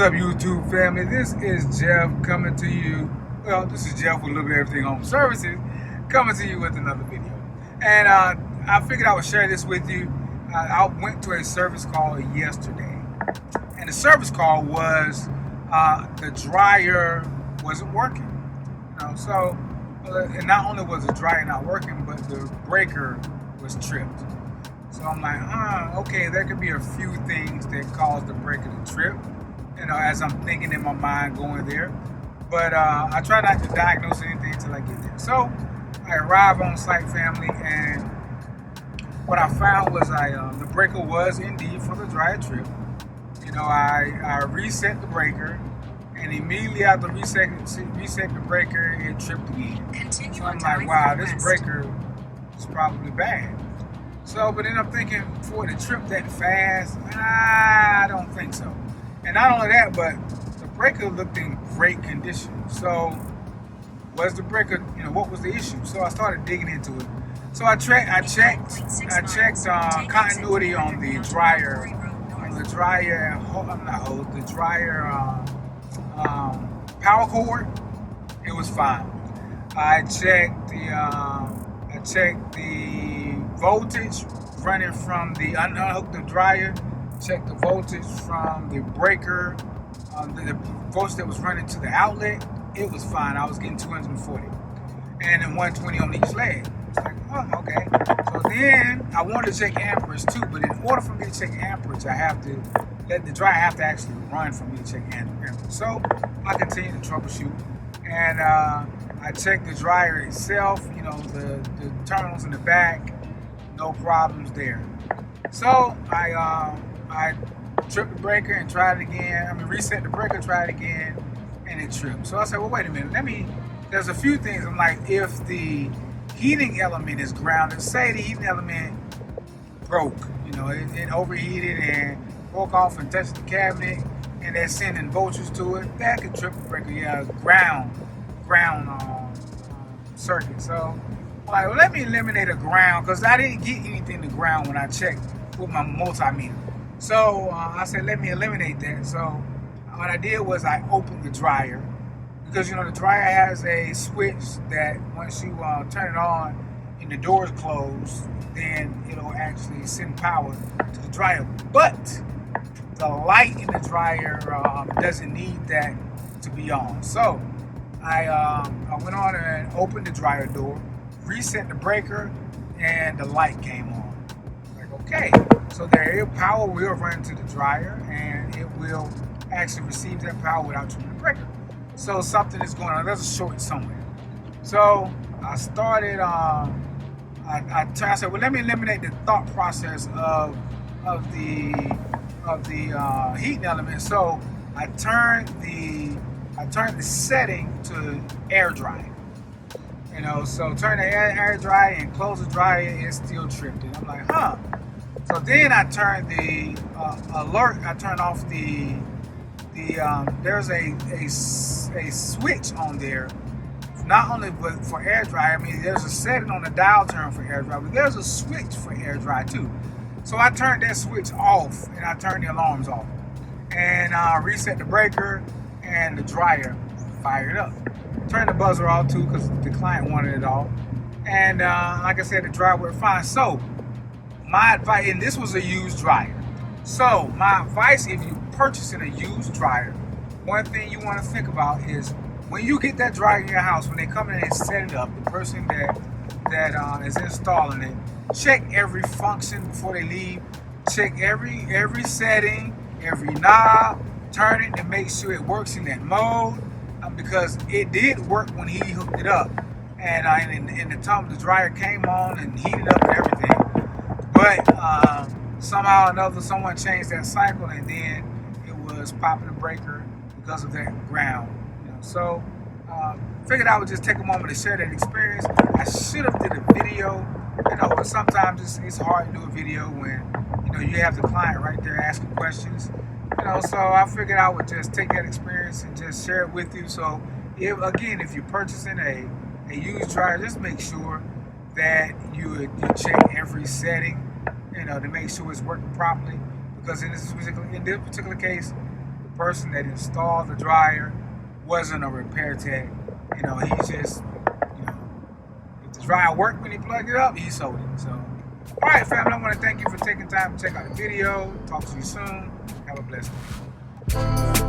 What's up, YouTube family? This is Jeff coming to you. Well, this is Jeff with a little bit of everything home services, coming to you with another video. And I figured I would share this with you. I went to a service call yesterday, and the service call was the dryer wasn't working. So and not only was the dryer not working, but the breaker was tripped. So I'm like, okay, there could be a few things that cause the breaker to trip. As I'm thinking in my mind going there. But I try not to diagnose anything until I get there. So I arrived on site, family, and what I found was the breaker was indeed for the dryer trip. I reset the breaker, and immediately after reset the breaker, it tripped again. So I'm like, wow, this breaker is probably bad. So, but then I'm thinking, for it to trip that fast, I don't think so. And not only that, but the breaker looked in great condition. So, was the breaker, what was the issue? So I started digging into it. So I checked continuity on the dryer, power cord. It was fine. I checked the voltage running from the unhooked the dryer. Check the voltage from the breaker, the voltage that was running to the outlet. It was fine. I was getting 240 and then 120 on each leg. It's like, oh, okay. So then I wanted to check amperage too, but in order for me to check amperage, I have to let the dryer actually run for me to check amperage. So I continued to troubleshoot, and I checked the dryer itself. The terminals in the back, no problems there. So I tripped the breaker and tried it again. Reset the breaker, tried it again, and it tripped. So I said, well, wait a minute. There's a few things. I'm like, if the heating element is grounded, say the heating element broke, it overheated and broke off and touched the cabinet, and they're sending voltage to it, that could trip the breaker. Yeah, ground circuit. So I'm like, well, let me eliminate a ground, because I didn't get anything to ground when I checked with my multimeter. So I said, let me eliminate that. So what I did was I opened the dryer, because the dryer has a switch that once you turn it on and the doors close, then it'll actually send power to the dryer. But the light in the dryer doesn't need that to be on. So I went on and opened the dryer door, reset the breaker, and the light came on. Okay, so there, power will run to the dryer, and it will actually receive that power without tripping the breaker. So something is going on. There's a short somewhere. So I started. I said, well, let me eliminate the thought process of the heating element. So I turned the setting to air dry. So turn the air dry and close the dryer, it's still tripped. And I'm like, huh. So then I turned the alert. I turned off there's a switch on there, not only but for air dry. There's a setting on the dial turn for air dry, but there's a switch for air dry too. So I turned that switch off, and I turned the alarms off, and reset the breaker, and the dryer fired up. Turned the buzzer off too, because the client wanted it off. And like I said, the dryer worked fine. So my advice, and this was a used dryer. So my advice, if you're purchasing a used dryer, one thing you want to think about is when you get that dryer in your house, when they come in and set it up, the person that is installing it, check every function before they leave. Check every setting, every knob, turn it to make sure it works in that mode, because it did work when he hooked it up, and in the time the dryer came on and heated up and everything. But somehow or another, someone changed that cycle, and then it was popping the breaker because of that ground. So figured I would just take a moment to share that experience. I should have did a video, but sometimes it's hard to do a video when you have the client right there asking questions. So I figured I would just take that experience and just share it with you. So if you're purchasing a used dryer, just make sure that you check every setting, to make sure it's working properly. Because in this particular case, the person that installed the dryer wasn't a repair tech. You know, he just, you know, if the dryer worked when he plugged it up, he sold it. So, all right, family, I want to thank you for taking time to check out the video. Talk to you soon. Have a blessed day.